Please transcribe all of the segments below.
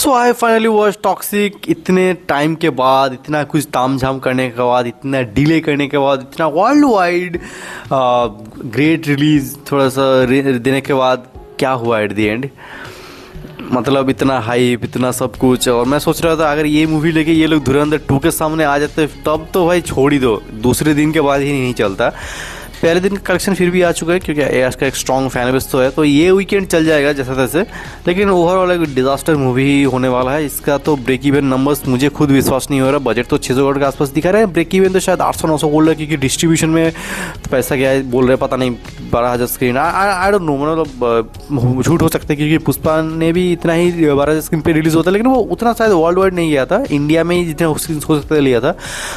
So I finally watch toxic. इतने time के बाद, इतना कुछ तामझाम करने के बाद, इतना डिले करने के बाद, इतना वर्ल्ड वाइड ग्रेट रिलीज थोड़ा सा देने के बाद क्या हुआ एट द एंड। मतलब इतना हाइप, इतना सब कुछ। और मैं सोच रहा था अगर ये मूवी लेके ये लोग धुरंधर 2 के सामने आ जाते तब तो भाई छोड़ ही दो, दूसरे दिन के बाद ही नहीं चलता। पहले दिन का कलेक्शन फिर भी आ चुका है क्योंकि एयर्स का एक स्ट्रॉन्ग फैन बेस तो है, तो ये वीकेंड चल जाएगा जैसे तैसे। लेकिन ओवरऑल एक डिजास्टर मूवी ही होने वाला है। इसका तो ब्रेक इवन नंबर्स मुझे खुद विश्वास नहीं हो रहा। बजट तो 600 करोड़ के आसपास दिखा रहे हैं, ब्रेक इवन तो शायद 800-900 बोल रहा है क्योंकि डिस्ट्रीब्यूशन में पैसा क्या है बोल रहे, पता नहीं 12,000 स्क्रीन। आई डोंट नो, मतलब झूठ हो सकता है क्योंकि पुष्पा ने भी इतना ही 12,000 स्क्रीन पे रिलीज होता है, लेकिन वो उतना शायद वर्ल्ड वाइड नहीं गया था, इंडिया में ही जितने सीन हो सकता है लिया था,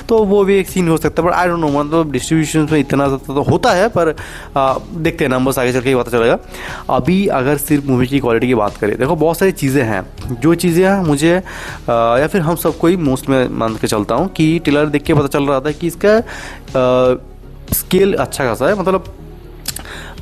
तो वो भी एक सीन हो सकता है। बट आई डोंट नो, मतलब डिस्ट्रीब्यूशन में इतना तो होता है, पर देखते हैं नंबर्स आगे चल के ही पता चलेगा। अभी अगर सिर्फ मूवी की क्वालिटी की बात करें, देखो बहुत सारी चीज़ें हैं, जो चीज़ें मुझे या फिर हम सबको ही मोस्ट में मान के चलता हूँ कि ट्रेलर देख के पता चल रहा था कि इसका स्केल अच्छा खासा है। मतलब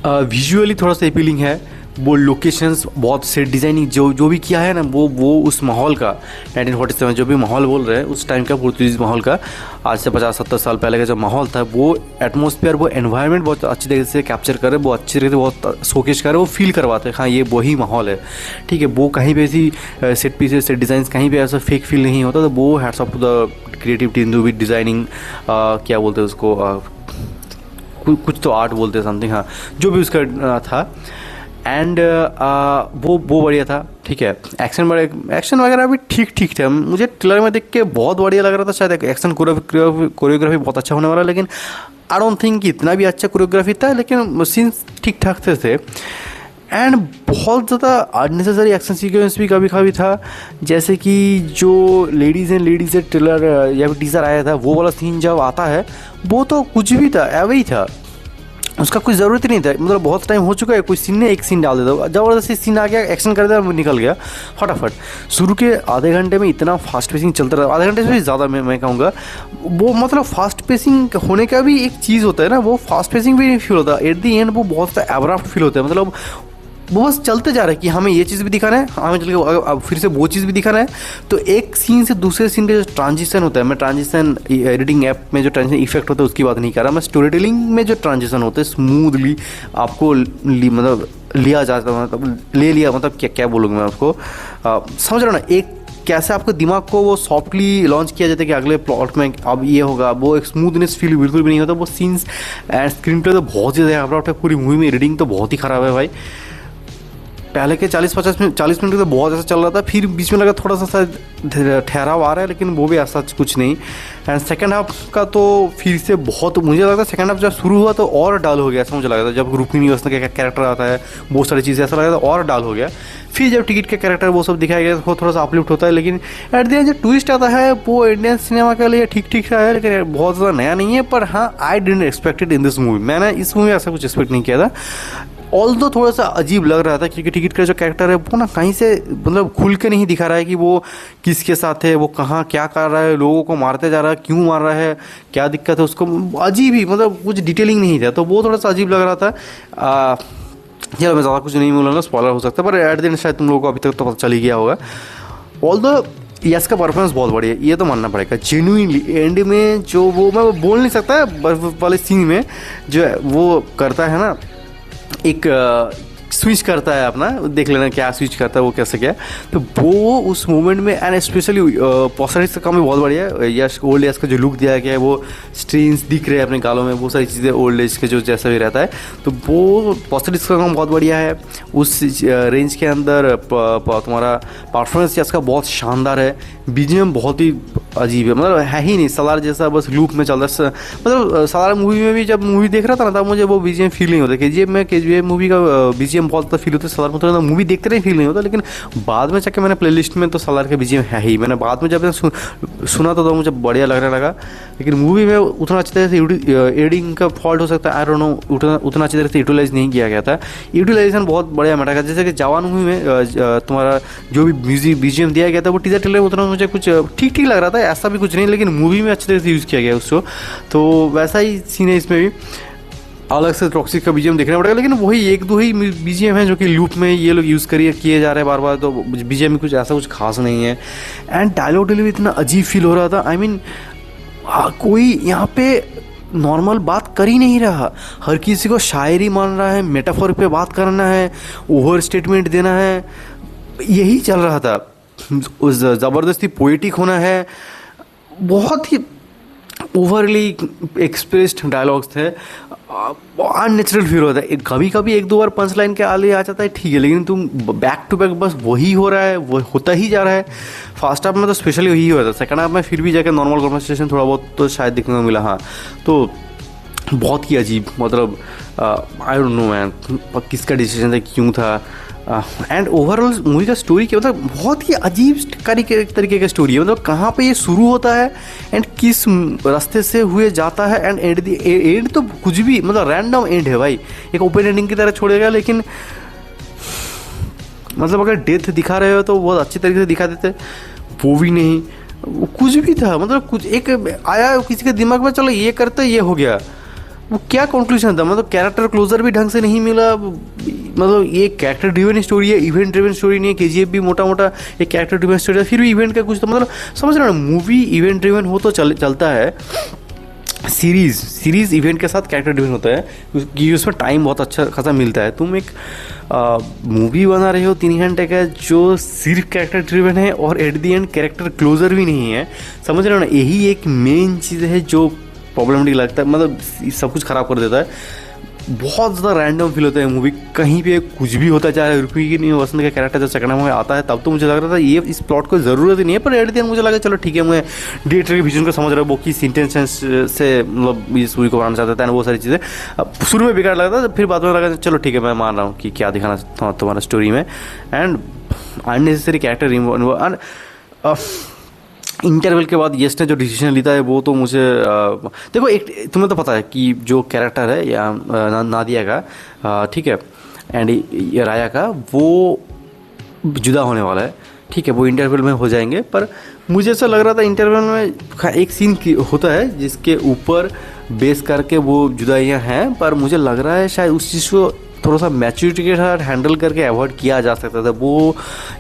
विजुअली थोड़ा सा अपीलिंग है, वो लोकेशंस बहुत सेट डिज़ाइनिंग जो भी किया है ना, वो उस माहौल का 1947 जो भी माहौल बोल रहे हैं उस टाइम का, पुर्तगाली माहौल का, आज से 50-70 साल पहले का जो माहौल था, वो एटमॉस्फेयर, वो एनवायरनमेंट बहुत अच्छी तरीके से कैप्चर करे, वो अच्छी तरीके से बहुत शोकेस करे, वो फील करवाते हैं हाँ ये वही माहौल है। ठीक है, वो कहीं पे ऐसी सेट पीसेस, सेट डिज़ाइन कहीं पे ऐसा फेक फील नहीं होता। तो वो hats off to the creative team with designing, क्या बोलते हैं उसको, कुछ तो आर्ट बोलते हैं समथिंग, हाँ जो भी उसका था। एंड वो बढ़िया था। ठीक है, एक्शन वगैरह भी ठीक थे। मुझे ट्रेलर में देख के बहुत बढ़िया लग रहा था, शायद एक्शन कोरियोग्राफी बहुत अच्छा होने वाला, लेकिन आई डोंट थिंक कि इतना भी अच्छा कोरियोग्राफी था, लेकिन सीन्स ठीक ठाक थे। एंड बहुत ज़्यादा अननेसेसरी एक्शन सीक्वेंस भी कभी कभी था, जैसे कि जो लेडीज़ ट्रेलर या फिर टीजर आया था, वो वाला सीन जब आता है वो तो कुछ भी था, ऐवे ही था, उसका कोई ज़रूरत ही नहीं था। मतलब बहुत टाइम हो चुका है, कोई सीन ने एक सीन डाल देता, ज़बरदस्ती सीन आ गया, एक्शन कर दिया, निकल गया फटाफट। शुरू के आधे घंटे में इतना फास्ट पेसिंग चलता रहा, आधे घंटे से भी ज़्यादा मैं कहूँगा। वो मतलब फास्ट पेसिंग होने का भी एक चीज़ होता है ना, वो फास्ट पेसिंग भी नहीं फील होता, एट दी एंड वो बहुत सा एब्रप्ट फील होता है। मतलब वो बस चलते जा रहा है कि हमें ये चीज़ भी दिखाना है, हमें चल के अब फिर से वो चीज़ भी दिखाना है। तो एक सीन से दूसरे सीन का जो ट्रांजिशन होता है, मैं ट्रांजिशन एडिटिंग ऐप में जो ट्रांजिशन इफेक्ट होता है उसकी बात नहीं कर रहा, मैं स्टोरी टेलिंग में जो ट्रांजिशन होता है स्मूथली आपको मतलब लिया जाता है, मतलब ले लिया, मतलब क्या बोलूँगा मैं आपको, समझ रहा हूँ ना, एक कैसे आपको दिमाग को वो सॉफ्टली लॉन्च किया जाता है कि अगले प्लॉट में अब ये होगा, वो एक स्मूथनेस फील बिल्कुल भी नहीं होता। वो सीन्स एंड स्क्रीन प्ले तो बहुत ही ज़्यादा है, पूरी मूवी में एडिटिंग तो बहुत ही ख़राब है भाई। पहले के 40 मिनट तो बहुत ऐसा चल रहा था, फिर बीच में लगा थोड़ा सा शायद ठहराव आ रहा है, लेकिन वो भी ऐसा कुछ नहीं। एंड सेकंड हाफ का तो फिर से बहुत, मुझे लगता है सेकंड हाफ जब शुरू हुआ तो और डाल हो गया, ऐसा मुझे लगा था। जब रुक्मिणी उसका कैरेक्टर आता है, बहुत सारी चीज़ें ऐसा लगा था और डाल हो गया। फिर जब टिकट का कैरेक्टर वो सब दिखाया गया तो थोड़ा सा अपलिफ्ट होता है, लेकिन एट द एंड जो ट्विस्ट आता है वो इंडियन सिनेमा के लिए ठीक है, लेकिन बहुत ज़्यादा नया नहीं है। पर हाँ, I didn't expected in this movie, मैंने इस मूवी में ऐसा कुछ एक्सपेक्ट नहीं किया था। ऑल्दो थोड़ा सा अजीब लग रहा था क्योंकि टिकट का जो कैरेक्टर है वो ना कहीं से मतलब खुल के नहीं दिखा रहा है कि वो किसके साथ है, वो कहाँ क्या कर रहा है, लोगों को मारते जा रहा है, क्यों मार रहा है, क्या दिक्कत है उसको, अजीब ही, मतलब कुछ डिटेलिंग नहीं था, तो वो थोड़ा सा अजीब लग रहा था। चलो मैं ज़्यादा कुछ नहीं बोलूँगा, स्पॉइलर हो सकता है, पर एट द एंड शायद तुम लोगों को अभी तक तो पता चल ही गया होगा। ऑल्दो यस का परफॉर्मेंस बहुत बढ़िया है, ये तो मानना पड़ेगा जेन्युइनली। एंड में जो वो मैं बोल नहीं सकता बर्फ वाले सीन में जो वो करता है ना, एक स्विच करता है अपना, देख लेना क्या स्विच करता है वो कैसे क्या, तो वो उस मोमेंट में एंड स्पेशली पॉस्टरिक्स का काम भी बहुत बढ़िया है। यश ओल्ड एज का जो लुक दिया गया है, वो स्ट्रेन्स दिख रहे हैं अपने गालों में, वो सारी चीज़ें ओल्ड एज के जो जैसा भी रहता है, तो वो पॉस्टरिक्स का काम बहुत बढ़िया है। उस रेंज के अंदर तुम्हारा परफॉर्मेंस यश का बहुत शानदार है। बीजीएम बहुत ही अजीब है, मतलब है ही नहीं, सलार जैसा बस लूप में चल रहा है। मतलब सलार मूवी में भी जब मूवी देख रहा था ना, तब मुझे वो बीजीएम फील नहीं होता। केजीएफ मूवी का बीजीएम बहुत ज़्यादा फील होता है, सलार में तो मूवी देखते रहे फील नहीं होता, लेकिन बाद में जाके मैंने प्लेलिस्ट में तो सलार का बीजीएम है ही, मैंने बाद में जब सुना तो मुझे बढ़िया लगने लगा। लेकिन मूवी में उतना अच्छी तरह से एडिंग का फॉल्ट हो सकता है, आई डोंट नो, उतना अच्छी तरह से यूटिलाइज नहीं किया गया था। यूटिलाइजेशन बहुत बढ़िया मैटर, जैसे कि जवान मूवी में तुम्हारा जो भी म्यूजिक बीजीएम दिया गया था वो टीजर ट्रेलर में उतना मुझे कुछ ठीक लग रहा था, ऐसा भी कुछ नहीं, लेकिन मूवी में अच्छी तरह से यूज़ किया गया उसको, तो वैसा ही सीन है इसमें भी। अलग से टॉक्सिक का बीजीएम देखना पड़ेगा, लेकिन वही एक दो ही बीजीएम है जो कि लूप में ये लोग यूज़ किए जा रहे हैं बार बार, तो बीजीएम में कुछ ऐसा कुछ खास नहीं है। एंड डायलॉग डिलीवरी इतना अजीब फील हो रहा था, आई मीन कोई यहाँ पे नॉर्मल बात कर ही नहीं रहा, हर किसी को शायरी मान रहा है, मेटाफोर पे बात करना है, ओवर स्टेटमेंट देना है, यही चल रहा था। उस ज़बरदस्ती पोएटिक होना है, बहुत ही ओवरली एक्सप्रेस्ड डायलॉग्स थे, अननेचुरल फील होता है। कभी कभी एक दो बार पंच लाइन के आले आ जाता है ठीक है, लेकिन तुम बैक टू बैक बस वही हो रहा है, वो होता ही जा रहा है। फर्स्ट हाफ में तो स्पेशली वही हुआ था, सेकंड हाफ में फिर भी जाकर नॉर्मल कन्वर्सेशन थोड़ा बहुत तो शायद देखने को मिला। हाँ, तो बहुत ही अजीब, मतलब आई डोंट नो मैन किसका डिसीजन था, क्यों था। एंड ओवरऑल मूवी का स्टोरी क्या, मतलब बहुत ही अजीब तरीके का स्टोरी है, मतलब कहाँ पे ये शुरू होता है एंड किस रास्ते से हुए जाता है, एंड एंड दी एंड तो कुछ भी, मतलब रैंडम एंड है भाई, एक ओपन एंडिंग की तरह छोड़ेगा। लेकिन मतलब अगर डेथ दिखा रहे हो तो बहुत अच्छी तरीके से दिखा देते, वो भी नहीं, वो कुछ भी था, मतलब कुछ एक आया किसी के दिमाग में, चलो ये करते ये हो गया, वो क्या कंक्लूजन था, मतलब कैरेक्टर क्लोजर भी ढंग से नहीं मिला। मतलब ये कैरेक्टर ड्रिवन स्टोरी है, इवेंट ड्रिवन स्टोरी नहीं है। केजीएफ भी मोटा मोटा एक कैरेक्टर ड्रिवन स्टोरी है, फिर भी इवेंट का कुछ तो, मतलब समझ रहे हो ना, मूवी इवेंट ड्रिवन हो तो चलता है, सीरीज इवेंट के साथ कैरेक्टर ड्रिवन होता है क्योंकि उसमें टाइम बहुत अच्छा खासा मिलता है। तुम एक मूवी बना रहे हो 3 घंटे का जो सिर्फ कैरेक्टर ड्रिवन है और at the end character closure भी नहीं है, समझ रहे हो ना, यही एक मेन चीज़ है जो प्रॉब्लमेटिक लगता है, मतलब सब कुछ ख़राब कर देता है। बहुत ज़्यादा रैंडम फील होता है मूवी, कहीं पे कुछ भी होता है, चाहे रुपी की नहीं वसंत का कैरेक्टर जब सेकंड में आता है तब तो मुझे लग रहा था ये इस प्लॉट को ज़रूरत ही नहीं है, पर एट द एंड मुझे लगा चलो ठीक है, मैं डायरेक्टर के विजन को समझ रहा हूँ, वो किस इंटेंशन से मतलब इस मूवी को बनाना चाहता था, वो सारी चीज़ें शुरू में बेकार लगा था, फिर बाद में लगा चलो ठीक है मैं मान रहा हूँ कि क्या दिखाना था तुम्हारा स्टोरी में। एंड अननेसेसरी कैरेक्टर इंटरवल के बाद यश ने जो डिसीजन लेता है वो तो मुझे देखो, एक तुम्हें तो पता है कि जो कैरेक्टर है या नादिया का, ठीक है, एंड ये राया का, वो जुदा होने वाला है, ठीक है, वो इंटरवल में हो जाएंगे। पर मुझे ऐसा लग रहा था इंटरवल में एक सीन होता है जिसके ऊपर बेस करके वो जुदाइयाँ हैं, पर मुझे लग रहा है शायद उस चीज़ को थोड़ा सा मैच्योरिटी के साथ हैंडल करके अवॉइड किया जा सकता था। वो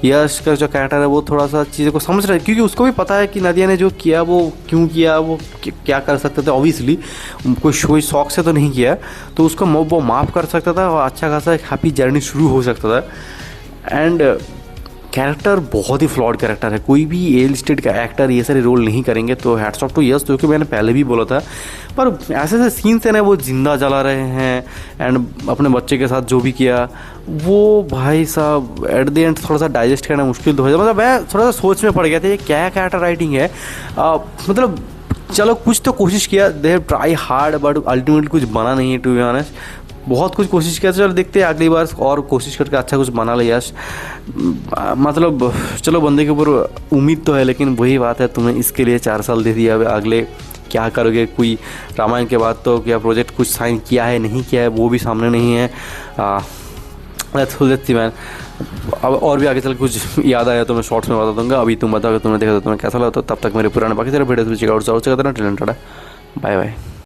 यश का जो कैरेक्टर है वो थोड़ा सा चीज़ों को समझ रहा है, क्योंकि उसको भी पता है कि नादिया ने जो किया वो क्यों किया, वो क्या कर सकते थे, ऑब्वियसली कोई शौक से तो नहीं किया, तो उसको वो माफ़ कर सकता था और अच्छा खासा एक हैप्पी जर्नी शुरू हो सकता था। एंड कैरेक्टर बहुत ही फ्लॉड कैरेक्टर है, कोई भी ए लिस्टेड का एक्टर ये सारे रोल नहीं करेंगे, तो हैट्स ऑफ टू यस, जो कि मैंने पहले भी बोला था। पर ऐसे ऐसे सीन्स हैं ना, वो जिंदा जला रहे हैं एंड अपने बच्चे के साथ जो भी किया वो भाई साहब एट द एंड थोड़ा सा डाइजेस्ट करना मुश्किल तो हो जाए। मतलब मैं थोड़ा सा सोच में पड़ गया था ये क्या कैरेक्टर राइटिंग है। मतलब चलो कुछ तो कोशिश किया, they have try hard, but ultimately कुछ बना नहीं है, टू बी ऑनेस्ट। बहुत कुछ कोशिश किया, चलो देखते हैं अगली बार और कोशिश करके अच्छा कुछ बना ले यश। मतलब चलो बंदे के ऊपर उम्मीद तो है, लेकिन वही बात है, तुम्हें इसके लिए 4 साल दे दिया, अब अगले क्या करोगे? कोई रामायण के बाद तो क्या प्रोजेक्ट कुछ साइन किया है नहीं किया है वो भी सामने नहीं है। लेट्स मैन, अब और भी आगे चल कुछ याद आया तो मैं शॉर्ट्स में बता दूंगा। अभी तुम बताओ तुमने देखा तो तुम्हें कैसा लगा, तो तब तक मेरे पुराने बाकी सारे वीडियोस भी चेकआउट जरूर करना। Bye bye.